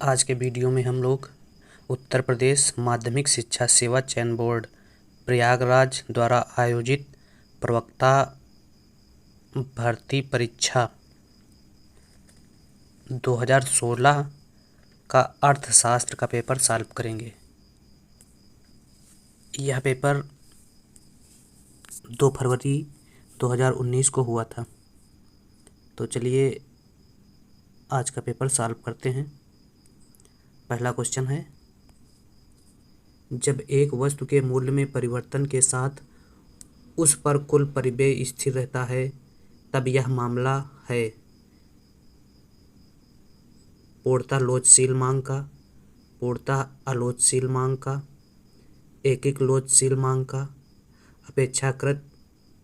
आज के वीडियो में हम लोग उत्तर प्रदेश माध्यमिक शिक्षा सेवा चयन बोर्ड प्रयागराज द्वारा आयोजित प्रवक्ता भर्ती परीक्षा 2016 का अर्थशास्त्र का पेपर सॉल्व करेंगे। यह पेपर 2 फरवरी 2019 को हुआ था। तो चलिए आज का पेपर सॉल्व करते हैं। पहला क्वेश्चन है, जब एक वस्तु के मूल्य में परिवर्तन के साथ उस पर कुल परिव्यय स्थिर रहता है तब यह मामला है पूर्णतः लोचशील मांग का, पूर्णतः अलोचशील मांग का, एकिक लोचशील मांग का, अपेक्षाकृत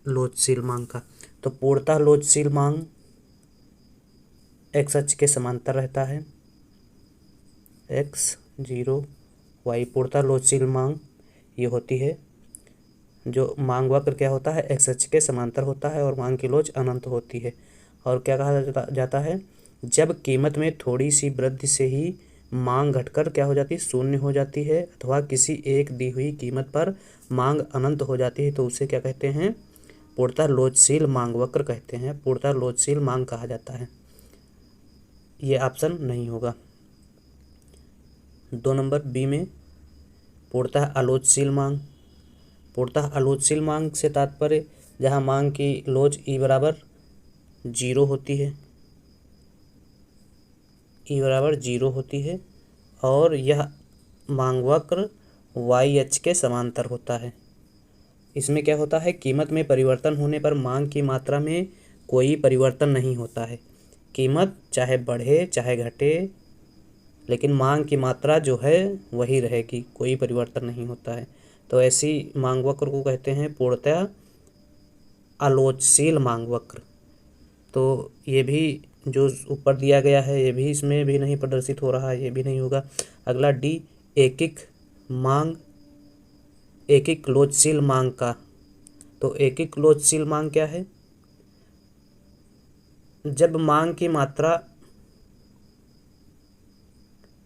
लोचशील मांग का। तो पूर्णतः लोचशील मांग एक्स अक्ष के समांतर रहता है, एक्स 0 वाई। पूर्णतः लोचशील मांग ये होती है जो मांग वक्र क्या होता है, एक्स अक्ष के समांतर होता है और मांग की लोच अनंत होती है। और क्या कहा जाता है, जब कीमत में थोड़ी सी वृद्धि से ही मांग घटकर क्या हो जाती है, शून्य हो जाती है, अथवा किसी एक दी हुई कीमत पर मांग अनंत हो जाती है तो उसे क्या कहते हैं, पूर्णतः लोचशील मांग वक्र कहते हैं, पूर्णतः लोचशील मांग कहा जाता है। ये ऑप्शन नहीं होगा। 2 नंबर बी में पूर्णतः अलोचशील मांग। पूर्णतः अलोचशील मांग से तात्पर्य जहाँ मांग की लोच ई बराबर 0 होती है, ई बराबर 0 होती है और यह मांग वक्र वाई अक्ष के समांतर होता है। इसमें क्या होता है, कीमत में परिवर्तन होने पर मांग की मात्रा में कोई परिवर्तन नहीं होता है। कीमत चाहे बढ़े चाहे घटे लेकिन मांग की मात्रा जो है वही रहेगी, कोई परिवर्तन नहीं होता है। तो ऐसी मांग वक्र को कहते हैं पूर्णतः अलोचशील मांग वक्र। तो ये भी जो ऊपर दिया गया है ये भी इसमें भी नहीं प्रदर्शित हो रहा है, ये भी नहीं होगा। अगला डी, एकिक मांग, एकिक लोचशील मांग का। तो एकिक लोचशील मांग क्या है, जब मांग की मात्रा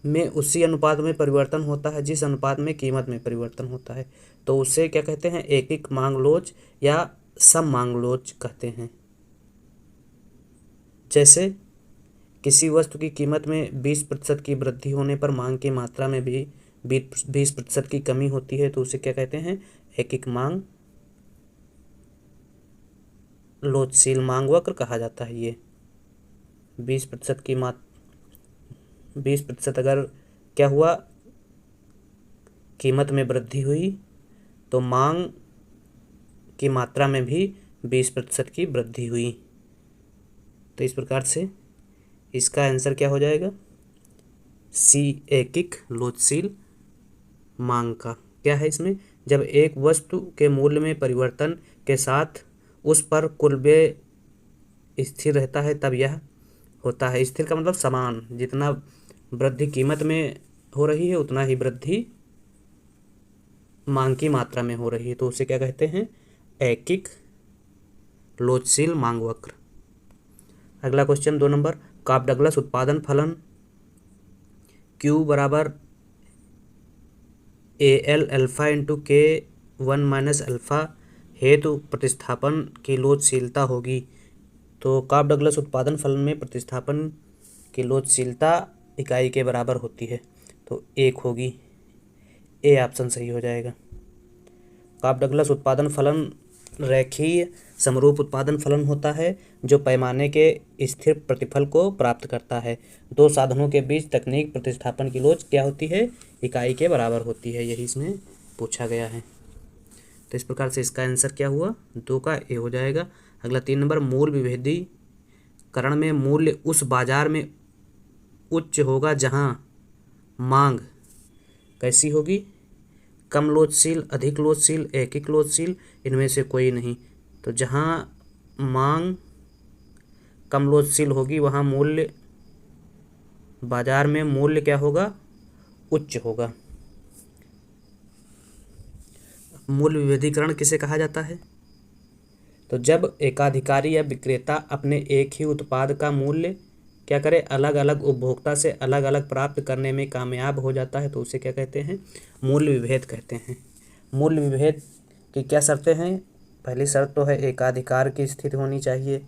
में उसी अनुपात में परिवर्तन होता है जिस अनुपात में कीमत में परिवर्तन होता है तो उसे क्या कहते हैं, एकिक मांग लोच या सम मांग लोच कहते हैं। जैसे किसी वस्तु की कीमत में 20% की वृद्धि होने पर मांग की मात्रा में भी 20% की कमी होती है तो उसे क्या कहते हैं, एकिक मांग लोचशील मांग वक्र कहा जाता है। ये 20% अगर क्या हुआ, कीमत में वृद्धि हुई तो मांग की मात्रा में भी 20% की वृद्धि हुई। तो इस प्रकार से इसका आंसर क्या हो जाएगा, सी, एकिक लोचशील मांग का। क्या है इसमें, जब एक वस्तु के मूल्य में परिवर्तन के साथ उस पर कुल व्यय स्थिर रहता है तब यह होता है। स्थिर का मतलब समान, जितना वृद्धि कीमत में हो रही है उतना ही वृद्धि मांग की मात्रा में हो रही है तो उसे क्या कहते हैं, एकिक लोचशील मांग वक्र। अगला क्वेश्चन 2 नंबर, काप डगलस उत्पादन फलन Q बराबर AL alpha into K1 minus alpha हेतु प्रतिस्थापन की लोचशीलता होगी। तो काप डगलस उत्पादन फलन में प्रतिस्थापन की लोचशीलता इकाई के बराबर होती है तो 1 होगी, ए ऑप्शन सही हो जाएगा। काप डगलस उत्पादन फलन रेखीय समरूप उत्पादन फलन होता है जो पैमाने के स्थिर प्रतिफल को प्राप्त करता है। 2 साधनों के बीच तकनीक प्रतिस्थापन की लोच क्या होती है, इकाई के बराबर होती है, यही इसमें पूछा गया है। तो इस प्रकार से इसका आंसर क्या हुआ, 2 का ए हो जाएगा। अगला 3 नंबर, मूल विभेदीकरण में मूल्य उस बाजार में उच्च होगा जहां मांग कैसी होगी, कम लोचशील, अधिक लोचशील, एकिक लोचशील, इनमें से कोई नहीं। तो जहां मांग कम लोचशील होगी वहां मूल्य, बाजार में मूल्य क्या होगा, उच्च होगा। मूल्य विभेदीकरण किसे कहा जाता है, तो जब एकाधिकारी या विक्रेता अपने एक ही उत्पाद का मूल्य क्या करे, अलग अलग उपभोक्ता से अलग अलग प्राप्त करने में कामयाब हो जाता है, तो उसे क्या कहते हैं, मूल्य विभेद कहते हैं। मूल्य विभेद की क्या शर्तें हैं? पहली शर्त तो है एकाधिकार की स्थिति होनी चाहिए,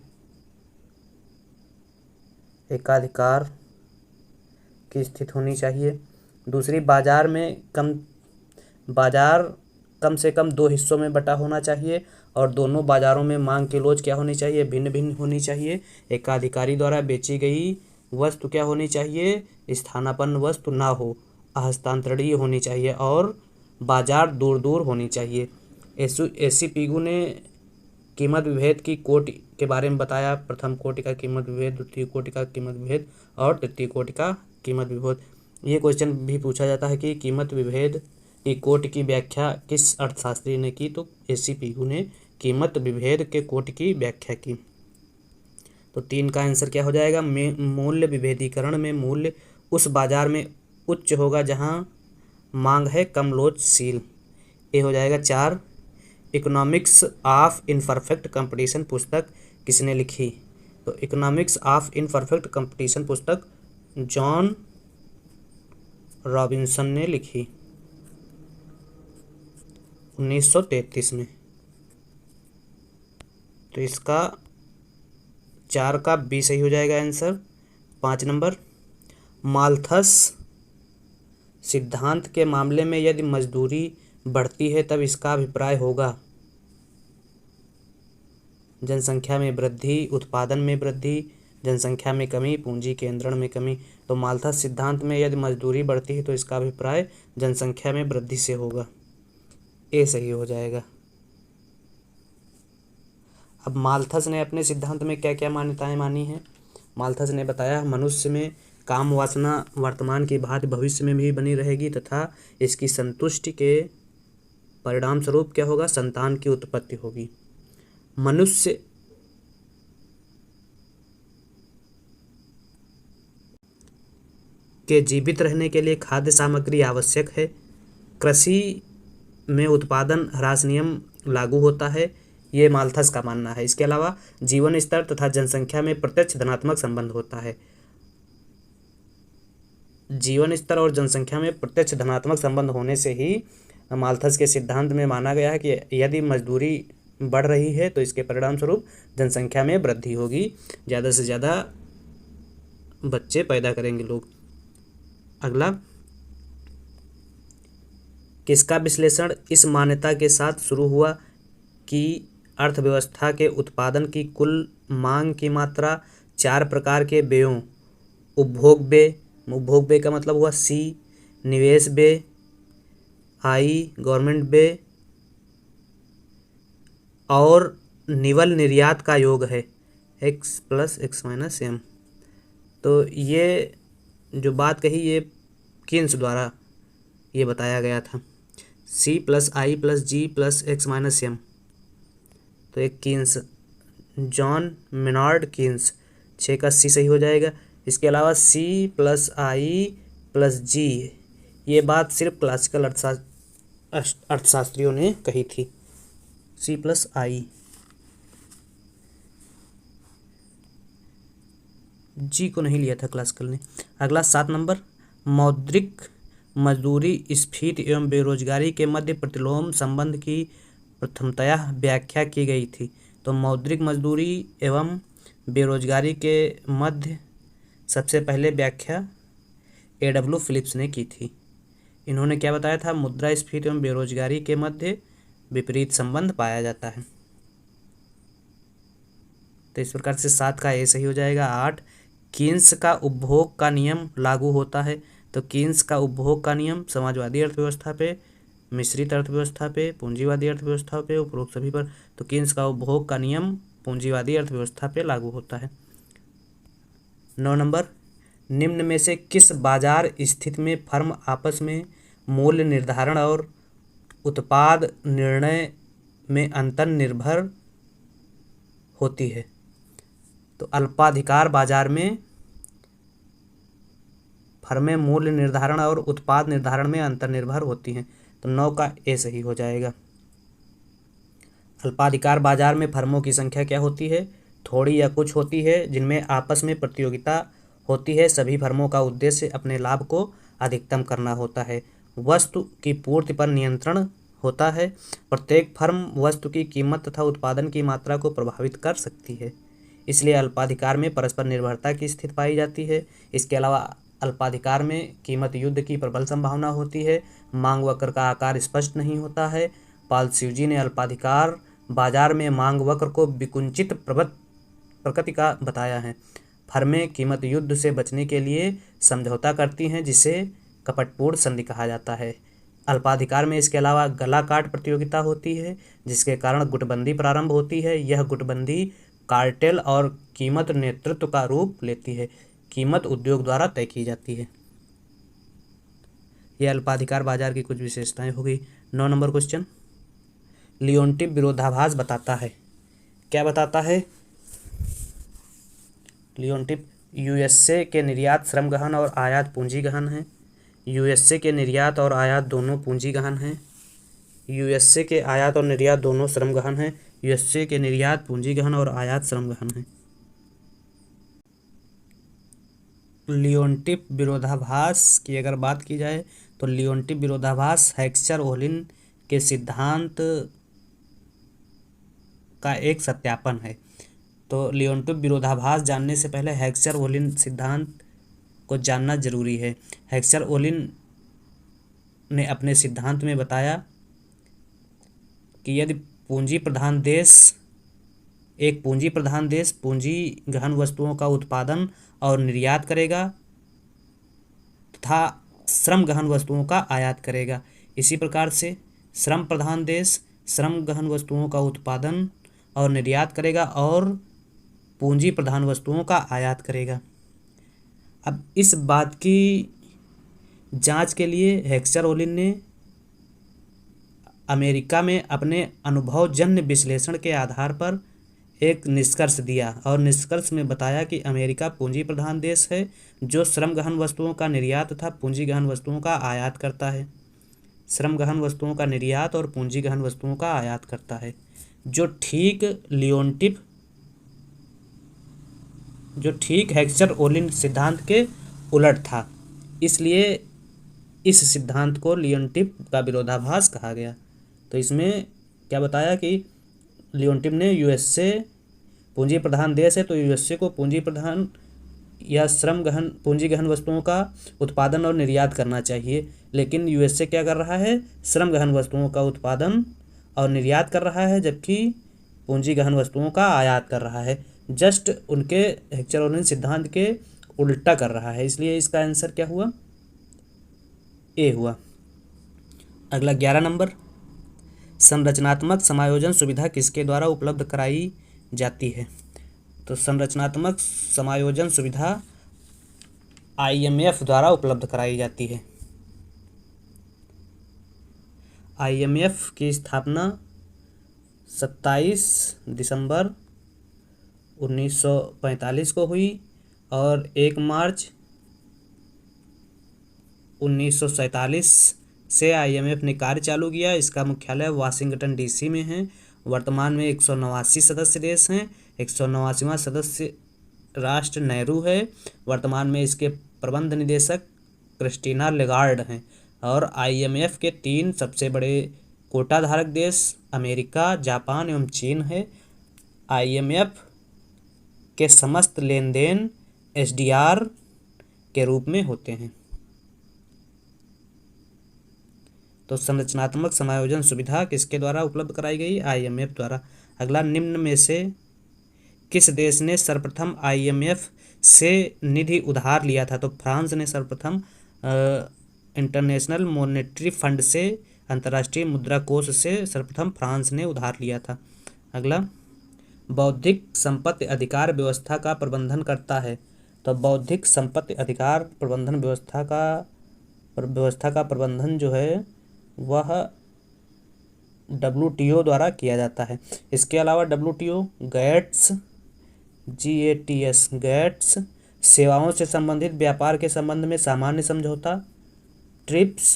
एकाधिकार की स्थिति होनी चाहिए। दूसरी, बाजार कम से कम दो हिस्सों में बटा होना चाहिए और दोनों बाजारों में मांग की लोच क्या होनी चाहिए, भिन्न भिन्न होनी चाहिए। एकाधिकारी द्वारा बेची गई वस्तु क्या होनी चाहिए, स्थानापन्न वस्तु ना हो, हस्तांतरणीय होनी चाहिए और बाजार दूर दूर होनी चाहिए। एसी पीगू ने कीमत विभेद की कोटि के बारे में बताया। प्रथम कोटि का कीमत विभेद, द्वितीय कोटि का कीमत विभेद और तृतीय कोटि का कीमत विभेद। ये क्वेश्चन भी पूछा जाता है कि कीमत विभेद की कोटि की व्याख्या किस अर्थशास्त्री ने की, तो एसी पीगू ने कीमत विभेद के कोटि की व्याख्या की। तो 3 का आंसर क्या हो जाएगा, मूल्य विभेदीकरण में मूल्य उस बाजार में उच्च होगा जहां मांग है कम लोचशील। ये हो जाएगा 4। इकोनॉमिक्स ऑफ इनपरफेक्ट कंपटीशन पुस्तक किसने लिखी, तो इकोनॉमिक्स ऑफ इनपरफेक्ट कंपटीशन पुस्तक जॉन रॉबिन्सन ने लिखी 1933 में। तो इसका 4 का बी सही हो जाएगा आंसर। 5 नंबर, माल्थस सिद्धांत के मामले में यदि मजदूरी बढ़ती है तब इसका अभिप्राय होगा जनसंख्या में वृद्धि, उत्पादन में वृद्धि, जनसंख्या में कमी, पूंजी केंद्रण में कमी। तो माल्थस सिद्धांत में यदि मजदूरी बढ़ती है तो इसका अभिप्राय जनसंख्या में वृद्धि से होगा। ए सही हो जाएगा। अब माल्थस ने अपने सिद्धांत में क्या क्या मान्यताएं मानी हैं? माल्थस ने बताया मनुष्य में काम वासना वर्तमान की भांति भविष्य में भी बनी रहेगी तथा इसकी संतुष्टि के परिणाम स्वरूप क्या होगा, संतान की उत्पत्ति होगी। मनुष्य के जीवित रहने के लिए खाद्य सामग्री आवश्यक है। कृषि में उत्पादन ह्रास नियम लागू होता है, ये माल्थस का मानना है। इसके अलावा जीवन स्तर तथा जनसंख्या में प्रत्यक्ष धनात्मक संबंध होता है। जीवन स्तर और जनसंख्या में प्रत्यक्ष धनात्मक संबंध होने से ही माल्थस के सिद्धांत में माना गया है कि यदि मजदूरी बढ़ रही है तो इसके परिणाम स्वरूप जनसंख्या में वृद्धि होगी, ज़्यादा से ज़्यादा बच्चे पैदा करेंगे लोग। अगला, किसका विश्लेषण इस मान्यता के साथ शुरू हुआ कि अर्थव्यवस्था के उत्पादन की कुल मांग की मात्रा 4 प्रकार के व्ययों, उपभोग व्यय का मतलब हुआ सी, निवेश व्यय आई, गवर्नमेंट व्यय और निवल निर्यात का योग है x + x - m। तो ये जो बात कही ये कीन्स द्वारा ये बताया गया था, C + I + G + x - m। तो एक कीन्स, जॉन मेनार्ड कीन्स, 6 का C सही हो जाएगा। इसके अलावा C + I + G ये बात सिर्फ क्लासिकल अर्थशास्त्रियों ने कही थी, C + I। जी को नहीं लिया था क्लासिकल ने। अगला 7 नंबर, मौद्रिक मजदूरी स्फीति एवं बेरोजगारी के मध्य प्रतिलोम संबंध की प्रथमतया व्याख्या की गई थी। तो मौद्रिक मजदूरी एवं बेरोजगारी के मध्य सबसे पहले व्याख्या A.W. फिलिप्स ने की थी। इन्होंने क्या बताया था, मुद्रास्फीति एवं बेरोजगारी के मध्य विपरीत संबंध पाया जाता है। तो इस प्रकार से 7 का ए सही हो जाएगा। 8, कीन्स का उपभोग का नियम लागू होता है। तो कीन्स का उपभोग का नियम समाजवादी अर्थव्यवस्था पे, मिश्रित अर्थव्यवस्था पे, पूंजीवादी अर्थव्यवस्था पे, उपरोक्त सभी पर। तो कीन्स का उपभोग का नियम पूंजीवादी अर्थव्यवस्था पे लागू होता है। 9 नंबर, निम्न में से किस बाजार स्थिति में फर्म आपस में मूल्य निर्धारण और उत्पाद निर्णय में अंतर निर्भर होती है? तो अल्पाधिकार बाजार में फर्में मूल्य निर्धारण और उत्पाद निर्धारण में अंतर निर्भर होती हैं। तो 9 का ए सही हो जाएगा। अल्पाधिकार बाजार में फर्मों की संख्या क्या होती है, थोड़ी या कुछ होती है, जिनमें आपस में प्रतियोगिता होती है। सभी फर्मों का उद्देश्य अपने लाभ को अधिकतम करना होता है। वस्तु की पूर्ति पर नियंत्रण होता है। प्रत्येक फर्म वस्तु की कीमत तथा उत्पादन की मात्रा को प्रभावित कर सकती है। इसलिए अल्पाधिकार में परस्पर निर्भरता की स्थिति पाई जाती है। इसके अलावा अल्पाधिकार में कीमत युद्ध की प्रबल संभावना होती है। मांग वक्र का आकार स्पष्ट नहीं होता है। पॉल स्यूजी ने अल्पाधिकार बाजार में मांग वक्र को विकुंचित प्रकृति का बताया है। फर्में कीमत युद्ध से बचने के लिए समझौता करती हैं, जिसे कपटपूर्ण संधि कहा जाता है। अल्पाधिकार में इसके अलावा गला काट प्रतियोगिता होती है, जिसके कारण गुटबंदी प्रारंभ होती है। यह गुटबंदी कार्टेल और कीमत नेतृत्व का रूप लेती है। कीमत उद्योग द्वारा तय की जाती है। यह अल्पाधिकार बाजार की कुछ विशेषताएं हो गई। 9 नंबर क्वेश्चन, लियोनटिव विरोधाभास बताता है। क्या बताता है? लियोनटिव यूएसए के निर्यात श्रम गहन और आयात पूंजी गहन है। यूएसए के निर्यात और आयात दोनों पूंजी गहन हैं। यूएसए के आयात और निर्यात दोनों श्रम गहन हैं। यूएसए के निर्यात पूंजी गहन और आयात श्रम गहन है। लियोनटिव विरोधाभास की अगर बात की जाए तो लियोनटिव विरोधाभास हेक्सचर-ओह्लिन के सिद्धांत का एक सत्यापन है। तो लियोनटिव विरोधाभास जानने से पहले हेक्सचर-ओह्लिन सिद्धांत को जानना जरूरी है। हेक्सचर-ओह्लिन ने अपने सिद्धांत में बताया कि यदि पूंजी प्रधान देश पूंजी गहन वस्तुओं का उत्पादन और निर्यात करेगा तथा श्रम गहन वस्तुओं का आयात करेगा। इसी प्रकार से श्रम प्रधान देश श्रम गहन वस्तुओं का उत्पादन और निर्यात करेगा और पूंजी प्रधान वस्तुओं का आयात करेगा। अब इस बात की जांच के लिए हेक्सचर-ओह्लिन ने अमेरिका में अपने अनुभवजन्य विश्लेषण के आधार पर एक निष्कर्ष दिया और निष्कर्ष में बताया कि अमेरिका पूंजी प्रधान देश है जो श्रम गहन वस्तुओं का निर्यात तथा पूंजी गहन वस्तुओं का आयात करता है। श्रम गहन वस्तुओं का निर्यात और पूंजी गहन वस्तुओं का आयात करता है, जो ठीक हेक्सचर-ओह्लिन सिद्धांत के उलट था। इसलिए इस सिद्धांत को लियोनटिव का विरोधाभास कहा गया। तो इसमें क्या बताया कि लियोनटिव ने यूएसए पूंजी प्रधान देश है तो यूएसए को पूंजी प्रधान या पूंजी गहन वस्तुओं का उत्पादन और निर्यात करना चाहिए, लेकिन यूएसए क्या कर रहा है? श्रम गहन वस्तुओं का उत्पादन और निर्यात कर रहा है, जबकि पूंजी गहन वस्तुओं का आयात कर रहा है। जस्ट उनके हेक्सचर-ओह्लिन सिद्धांत के उल्टा कर रहा है। इसलिए इसका आंसर क्या हुआ? ए हुआ। अगला 11 नंबर, संरचनात्मक समायोजन सुविधा किसके द्वारा उपलब्ध कराई जाती है? तो संरचनात्मक समायोजन सुविधा आईएमएफ द्वारा उपलब्ध कराई जाती है। आईएमएफ की स्थापना 27 दिसंबर 1945 को हुई और 1 मार्च 1947 से आईएमएफ ने कार्य चालू किया। इसका मुख्यालय वाशिंगटन डीसी में है। वर्तमान में 189 सदस्य देश हैं। 189वां सदस्य राष्ट्र नेहरू है। वर्तमान में इसके प्रबंध निदेशक क्रिस्टीना लेगार्ड हैं। और आईएमएफ के 3 सबसे बड़े कोटाधारक देश अमेरिका, जापान एवं चीन है। आईएमएफ के समस्त लेन देन एसडीआर के रूप में होते हैं। तो संरचनात्मक समायोजन सुविधा किसके द्वारा उपलब्ध कराई गई? आईएमएफ द्वारा। अगला, निम्न में से किस देश ने सर्वप्रथम आईएमएफ से निधि उधार लिया था? तो फ्रांस ने सर्वप्रथम इंटरनेशनल मॉनेटरी फंड से, अंतर्राष्ट्रीय मुद्रा कोष से सर्वप्रथम फ्रांस ने उधार लिया था। अगला, बौद्धिक संपत्ति अधिकार व्यवस्था का प्रबंधन करता है। तो बौद्धिक संपत्ति अधिकार प्रबंधन व्यवस्था का प्रबंधन जो है वह WTO द्वारा किया जाता है। इसके अलावा WTO GATS सेवाओं से संबंधित व्यापार के संबंध में सामान्य समझौता, ट्रिप्स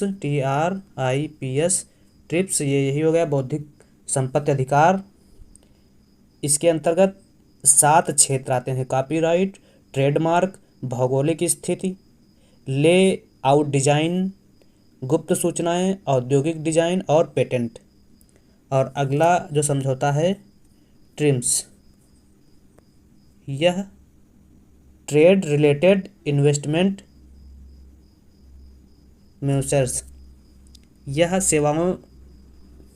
ट्रिप्स यही हो गया बौद्धिक संपत्ति अधिकार। इसके अंतर्गत 7 क्षेत्र आते हैं: कॉपीराइट, ट्रेडमार्क, भौगोलिक स्थिति, लेआउट डिजाइन, गुप्त सूचनाएं, औद्योगिक डिजाइन और पेटेंट। और अगला जो समझौता है ट्रिम्स, यह ट्रेड रिलेटेड इन्वेस्टमेंट मेजर्स, यह सेवाओं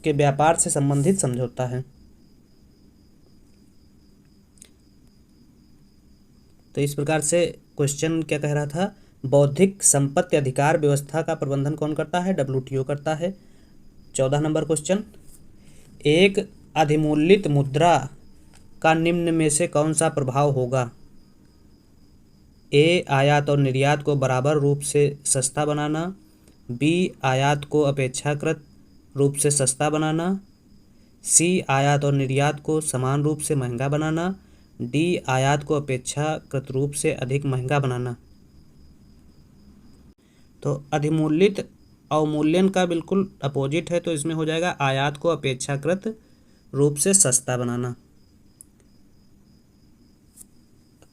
के व्यापार से संबंधित समझौता है। तो इस प्रकार से क्वेश्चन क्या कह रहा था, बौद्धिक संपत्ति अधिकार व्यवस्था का प्रबंधन कौन करता है, WTO करता है। 14 नंबर क्वेश्चन, एक अधिमूल्यित मुद्रा का निम्न में से कौन सा प्रभाव होगा। ए, आयात और निर्यात को बराबर रूप से सस्ता बनाना, बी, आयात को अपेक्षाकृत रूप से सस्ता बनाना, सी, आयात और निर्यात को समान रूप से महंगा बनाना, डी, आयात को अपेक्षाकृत रूप से अधिक महंगा बनाना। तो अधिमूल्यित अवमूल्यन का बिल्कुल अपोजिट है, तो इसमें हो जाएगा आयात को अपेक्षाकृत रूप से सस्ता बनाना।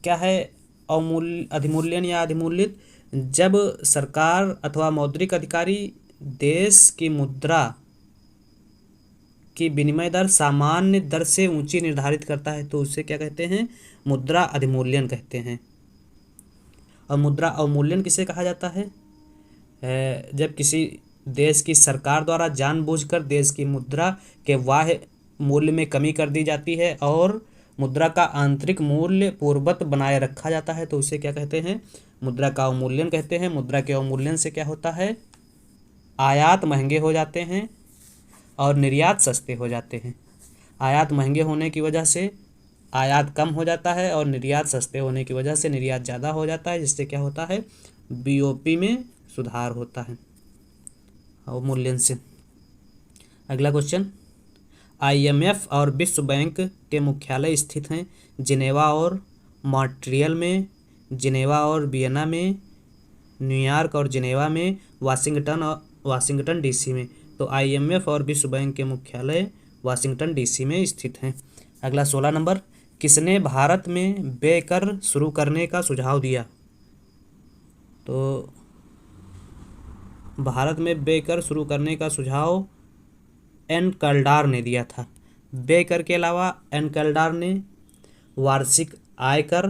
क्या है अधिमूल्यन या अधिमूल्यित, जब सरकार अथवा मौद्रिक अधिकारी देश की मुद्रा की विनिमय दर सामान्य दर से ऊंची निर्धारित करता है तो उसे क्या कहते हैं, मुद्रा अधिमूल्यन कहते हैं। और मुद्रा अवमूल्यन किसे कहा जाता है, जब किसी देश की सरकार द्वारा जानबूझकर देश की मुद्रा के बाह्य मूल्य में कमी कर दी जाती है और मुद्रा का आंतरिक मूल्य पूर्ववत बनाए रखा जाता है तो उसे क्या कहते हैं, मुद्रा का अवमूल्यन कहते हैं। मुद्रा के अवमूल्यन से क्या होता है, आयात महंगे हो जाते हैं और निर्यात सस्ते हो जाते हैं। आयात महंगे होने की वजह से आयात कम हो जाता है और निर्यात सस्ते होने की वजह से निर्यात ज़्यादा हो जाता है, जिससे क्या होता है, BOP में सुधार होता है अवमूल्यन से। अगला क्वेश्चन, IMF और विश्व बैंक के मुख्यालय स्थित हैं जिनेवा और मॉन्ट्रियल में, जिनेवा और वियना में, न्यूयॉर्क और जिनेवा में, वाशिंगटन DC में। तो IMF और विश्व बैंक के मुख्यालय वाशिंगटन DC में स्थित हैं। अगला 16 नंबर, किसने भारत में बेकर शुरू करने का सुझाव दिया। तो भारत में बेकर शुरू करने का सुझाव एन कल्डार ने दिया था। बेकर के अलावा एन कल्डार ने वार्षिक आयकर,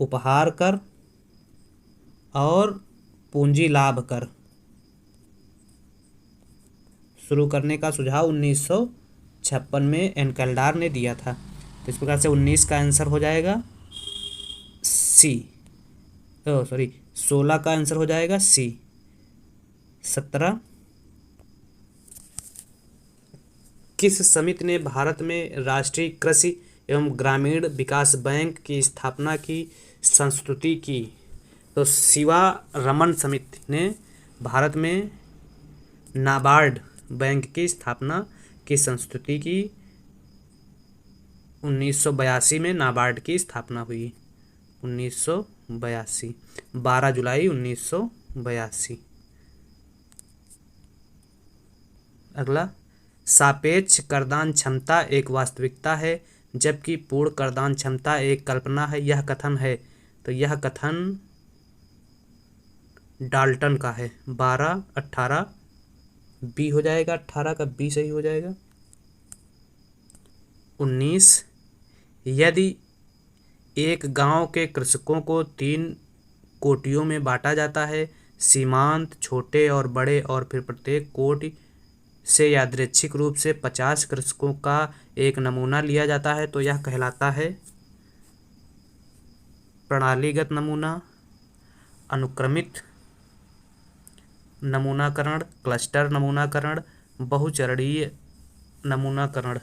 उपहार कर और पूंजी लाभ कर शुरू करने का सुझाव 1956 में एन कल्डार ने दिया था। तो इस प्रकार से 19 का आंसर हो जाएगा सी, 16 का आंसर हो जाएगा सी। 17, किस समिति ने भारत में राष्ट्रीय कृषि एवं ग्रामीण विकास बैंक की स्थापना की संस्तुति की। तो शिवा रमन समिति ने भारत में नाबार्ड बैंक की स्थापना की संस्तुति की। 1982 में नाबार्ड की स्थापना हुई, 1982, 12 जुलाई 1982। अगला, सापेक्ष करदान क्षमता एक वास्तविकता है जबकि पूर्ण करदान क्षमता एक कल्पना है, यह कथन है। तो यह कथन डाल्टन का है। 12, 18 बी हो जाएगा, 18 का बी सही हो जाएगा। 19, यदि एक गांव के कृषकों को 3 कोटियों में बांटा जाता है, सीमांत, छोटे और बड़े, और फिर प्रत्येक कोटि से यादृच्छिक रूप से 50 कृषकों का एक नमूना लिया जाता है तो यह कहलाता है प्रणालीगत नमूना, अनुक्रमित नमूनाकरण, क्लस्टर नमूनाकरण, बहुचरणीय नमूनाकरण।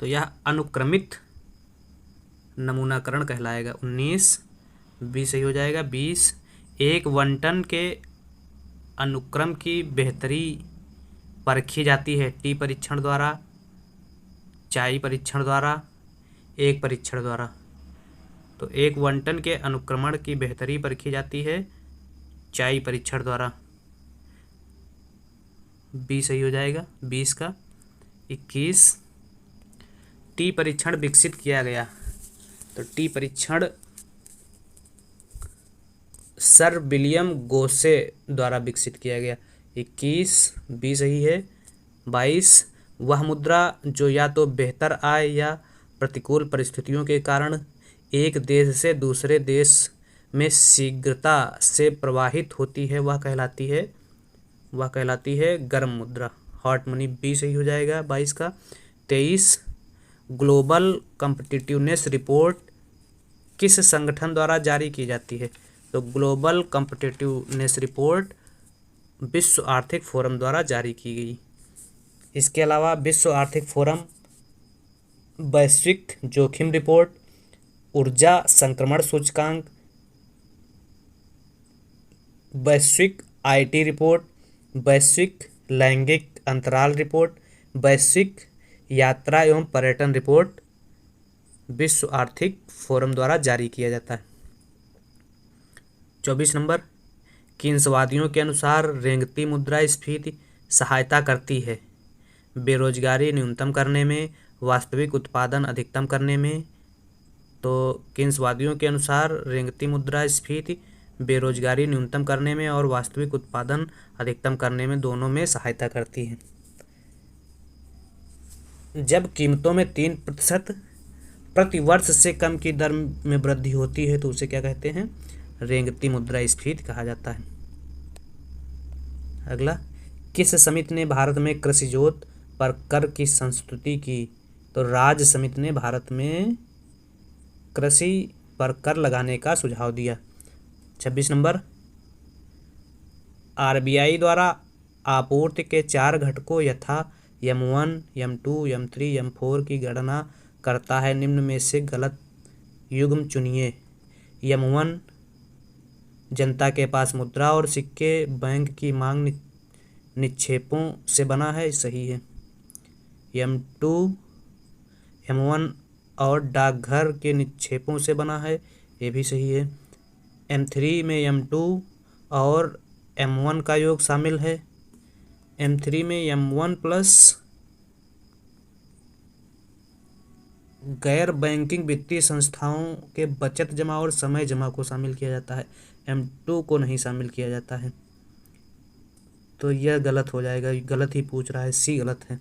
तो यह अनुक्रमित नमूनाकरण कहलाएगा। 19 बी सही हो जाएगा। 20, एक बंटन के अनुक्रम की बेहतरी परखी जाती है टी परीक्षण द्वारा, चाई परीक्षण द्वारा, एक परीक्षण द्वारा। तो एक बंटन के अनुक्रमण की बेहतरी परखी जाती है चाई परीक्षण द्वारा, बी सही हो जाएगा 20 का। 21, टी परीक्षण विकसित किया गया? तो टी परीक्षण सर विलियम गोसे द्वारा विकसित किया गया। 21 बी सही है। 22 वह मुद्रा जो या तो बेहतर आय या प्रतिकूल परिस्थितियों के कारण एक देश से दूसरे देश में शीघ्रता से प्रवाहित होती है वह कहलाती है गर्म मुद्रा, हॉट मनी, बी सही हो जाएगा 22 का। 23 ग्लोबल कॉम्पिटिटिवनेस रिपोर्ट किस संगठन द्वारा जारी की जाती है? तो ग्लोबल कॉम्पिटिटिवनेस रिपोर्ट विश्व आर्थिक फोरम द्वारा जारी की गई। इसके अलावा विश्व आर्थिक फोरम वैश्विक जोखिम रिपोर्ट, ऊर्जा संक्रमण सूचकांक, वैश्विक आईटी रिपोर्ट, वैश्विक लैंगिक अंतराल रिपोर्ट, वैश्विक यात्रा एवं पर्यटन रिपोर्ट विश्व आर्थिक फोरम द्वारा जारी किया जाता है। 24 नंबर, कीन्सवादियों के अनुसार रेंगती मुद्रास्फीति सहायता करती है बेरोजगारी न्यूनतम करने में, वास्तविक उत्पादन अधिकतम करने में। तो कीन्सवादियों के अनुसार रेंगती मुद्रास्फीति बेरोजगारी न्यूनतम करने में और वास्तविक उत्पादन अधिकतम करने में, दोनों में सहायता करती है। जब कीमतों में 3% प्रति वर्ष से कम की दर में वृद्धि होती है तो उसे क्या कहते हैं? रेंगती मुद्रास्फीति कहा जाता है। अगला, किस समिति ने भारत में कृषि जोत पर कर की संस्तुति की? तो राज्य समिति ने भारत में कृषि पर कर लगाने का सुझाव दिया। 26 नंबर, आरबीआई द्वारा आपूर्ति के 4 घटकों यथा M1, M2, M3, M4 की गणना करता है, निम्न में से गलत युग्म चुनिए। M1 जनता के पास मुद्रा और सिक्के बैंक की मांग निक्षेपों से बना है, सही है। M1 और डाकघर के निक्षेपों से बना है, ये भी सही है। M3 में M2 और M1 का योग शामिल है। M3 में M1 प्लस गैर बैंकिंग वित्तीय संस्थाओं के बचत जमा और समय जमा को शामिल किया जाता है, M2 को नहीं शामिल किया जाता है। तो यह गलत हो जाएगा, गलत ही पूछ रहा है, सी गलत है।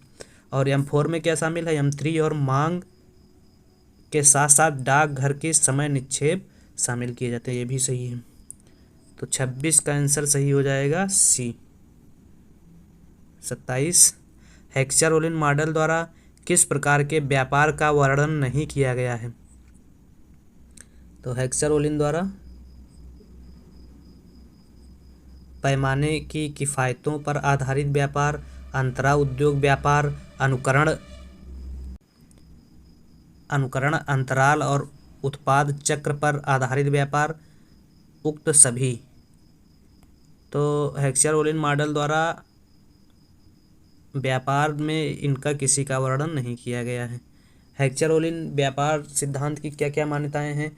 और M4 में क्या शामिल है? M3 और मांग के साथ साथ डाकघर के समय निक्षेप शामिल किए जाते हैं, ये भी सही है। तो 26 का आंसर सही हो जाएगा सी। 27 हेक्सचर ओलिन मॉडल द्वारा किस प्रकार के व्यापार का वर्णन नहीं किया गया है? तो हेक्सचर ओलिन द्वारा पैमाने की किफ़ायतों पर आधारित व्यापार, अंतरा उद्योग व्यापार, अनुकरण अंतराल और उत्पाद चक्र पर आधारित व्यापार, उक्त सभी। तो हेक्सचर ओलिन मॉडल द्वारा व्यापार में इनका किसी का वर्णन नहीं किया गया है। हेक्सचर ओलिन व्यापार सिद्धांत की क्या क्या मान्यताएं हैं?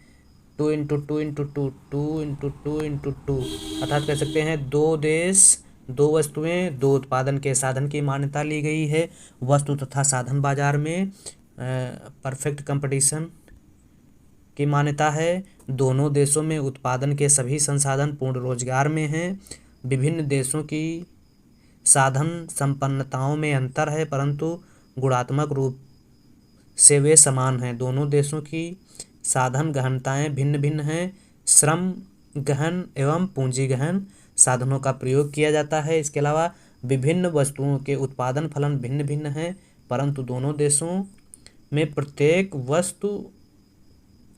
2x2x2, 2x2x2, अर्थात कह सकते हैं 2 देश 2 वस्तुएं 2 उत्पादन के साधन की मान्यता ली गई है। वस्तु तथा साधन बाजार में परफेक्ट कंपटीशन की मान्यता है। दोनों देशों में उत्पादन के सभी संसाधन पूर्ण रोजगार में हैं। विभिन्न देशों की साधन संपन्नताओं में अंतर है परंतु गुणात्मक रूप से वे समान हैं। दोनों देशों की साधन गहनताएं भिन्न भिन्न हैं। श्रम गहन एवं पूंजी गहन साधनों का प्रयोग किया जाता है। इसके अलावा विभिन्न वस्तुओं के उत्पादन फलन भिन्न भिन्न हैं परंतु दोनों देशों में प्रत्येक वस्तु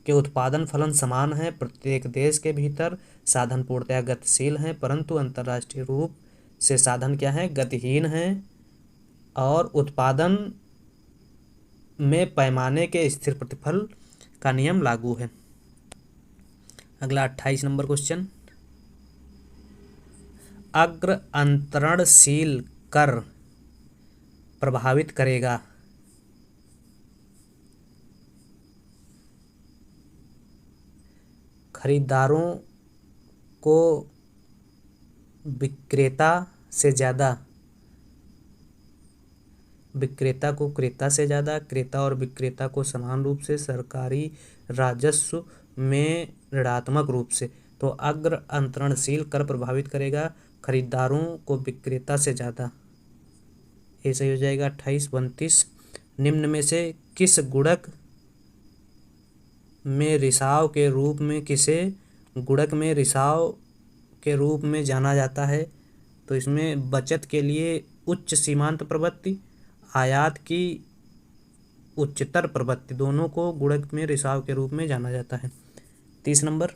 के उत्पादन फलन समान है। प्रत्येक देश के भीतर साधन पूर्णतया गतिशील हैं परंतु अंतर्राष्ट्रीय रूप से साधन क्या है? गतिहीन हैं। और उत्पादन में पैमाने के स्थिर प्रतिफल का नियम लागू है। अगला 28 नंबर क्वेश्चन, अग्र अंतरणशील कर प्रभावित करेगा? खरीदारों को विक्रेता से ज़्यादा विक्रेता को क्रेता से ज़्यादा, क्रेता और विक्रेता को समान रूप से, सरकारी राजस्व में ऋणात्मक रूप से। तो अग्र अंतरणशील कर प्रभावित करेगा खरीदारों को विक्रेता से ज़्यादा। ये सही हो जाएगा 28। 29, निम्न में से किस गुणक में रिसाव के रूप में किसे गुणक में रिसाव के रूप में जाना जाता है? तो इसमें बचत के लिए उच्च सीमांत प्रवृत्ति, आयात की उच्चतर प्रवृत्ति, दोनों को गुणक में रिसाव के रूप में जाना जाता है। 30 नंबर,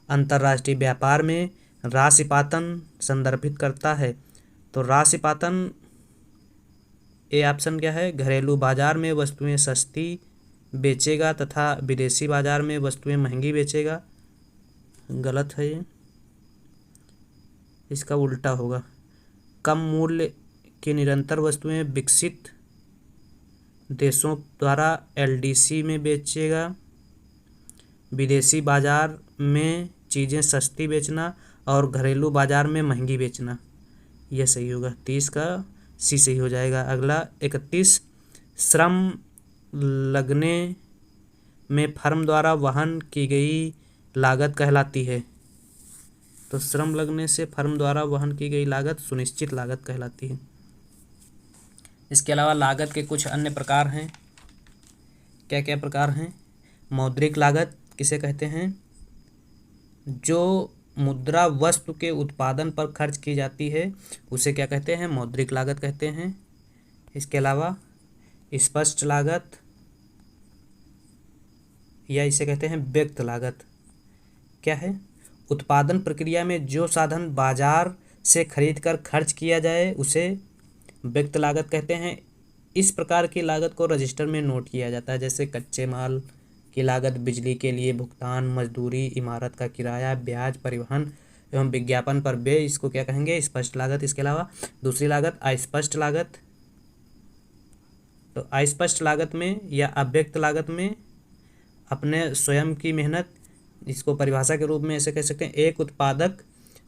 अंतर्राष्ट्रीय व्यापार में राशिपातन संदर्भित करता है। तो राशिपातन ए ऑप्शन क्या है? घरेलू बाजार में वस्तुएं सस्ती बेचेगा तथा विदेशी बाजार में वस्तुएं महंगी बेचेगा। गलत है ये, इसका उल्टा होगा। कम मूल्य की निरंतर वस्तुएं विकसित देशों द्वारा एलडीसी में बेचेगा। विदेशी बाजार में चीज़ें सस्ती बेचना और घरेलू बाजार में महंगी बेचना। यह सही होगा। 30 का सी सही हो जाएगा। अगला 31, श्रम लगने में फर्म द्वारा वहन की गई लागत कहलाती है। तो श्रम लगने से फर्म द्वारा वहन की गई लागत सुनिश्चित लागत कहलाती है। इसके अलावा लागत के कुछ अन्य प्रकार हैं। क्या क्या प्रकार हैं? मौद्रिक लागत किसे कहते हैं? जो मुद्रा वस्तु के उत्पादन पर खर्च की जाती है उसे क्या कहते हैं? मौद्रिक लागत कहते हैं। इसके अलावा स्पष्ट लागत या इसे कहते हैं व्यक्त लागत। क्या है? उत्पादन प्रक्रिया में जो साधन बाजार से खरीद कर खर्च किया जाए उसे व्यक्त लागत कहते हैं। इस प्रकार की लागत को रजिस्टर में नोट किया जाता है, जैसे कच्चे माल की लागत, बिजली के लिए भुगतान, मजदूरी, इमारत का किराया, ब्याज, परिवहन एवं विज्ञापन पर व्यय, इसको क्या कहेंगे? स्पष्ट लागत। इसके अलावा दूसरी लागत अस्पष्ट लागत। तो अस्पष्ट लागत में या अव्यक्त लागत में अपने स्वयं की मेहनत, इसको परिभाषा के रूप में ऐसे कह सकते हैं, एक उत्पादक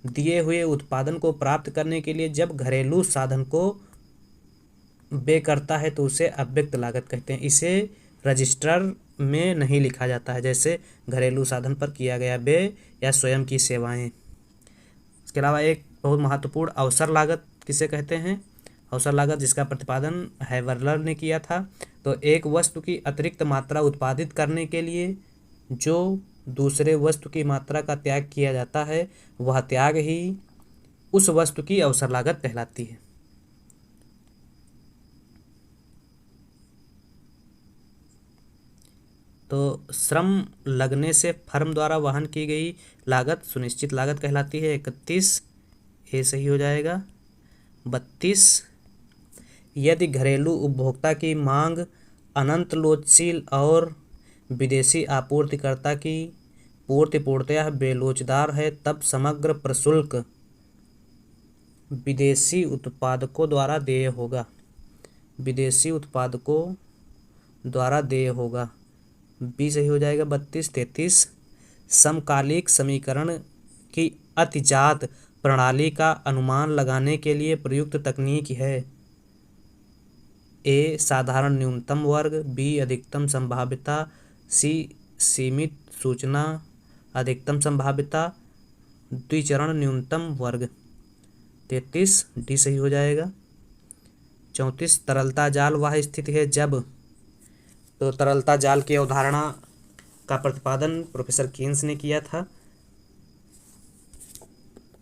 दिए हुए उत्पादन को प्राप्त करने के लिए जब घरेलू साधन को व्यय करता है तो उसे अव्यक्त लागत कहते हैं। इसे रजिस्टर में नहीं लिखा जाता है, जैसे घरेलू साधन पर किया गया व्यय या स्वयं की सेवाएं। इसके अलावा एक बहुत महत्वपूर्ण अवसर लागत किसे कहते हैं? अवसर लागत जिसका प्रतिपादन हैवर्लर ने किया था। तो एक वस्तु की अतिरिक्त मात्रा उत्पादित करने के लिए जो दूसरे वस्तु की मात्रा का त्याग किया जाता है वह त्याग ही उस वस्तु की अवसर लागत कहलाती है। तो श्रम लगने से फर्म द्वारा वहन की गई लागत सुनिश्चित लागत कहलाती है। 31 ये सही हो जाएगा। 32, यदि घरेलू उपभोक्ता की मांग अनंत लोचशील और विदेशी आपूर्तिकर्ता की पूर्ति पूर्णतः बेलोचदार है तब समग्र प्रशुल्क विदेशी उत्पादकों द्वारा देय होगा। विदेशी उत्पादकों द्वारा देय होगा। बी सही हो जाएगा। 32। 33, समकालिक समीकरण की अतिजात प्रणाली का अनुमान लगाने के लिए प्रयुक्त तकनीक है। ए साधारण न्यूनतम वर्ग, बी अधिकतम संभाव्यता, सी सीमित सूचना अधिकतम संभाव्यता, द्विचरण न्यूनतम वर्ग। 33 डी सही हो जाएगा। 34, तरलता जाल वह स्थिति है जब। तो तरलता जाल की अवधारणा का प्रतिपादन प्रोफेसर कीन्स ने किया था।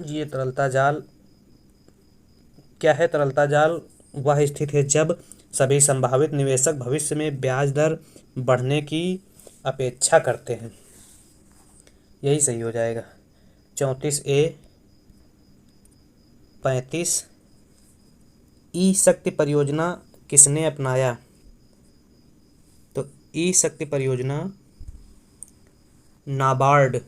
ये तरलता जाल क्या है? तरलता जाल वह स्थिति है जब सभी संभावित निवेशक भविष्य में ब्याज दर बढ़ने की अपेक्षा करते हैं। यही सही हो जाएगा। 34 ए। 35, ई शक्ति परियोजना किसने अपनाया? तो ई शक्ति परियोजना नाबार्ड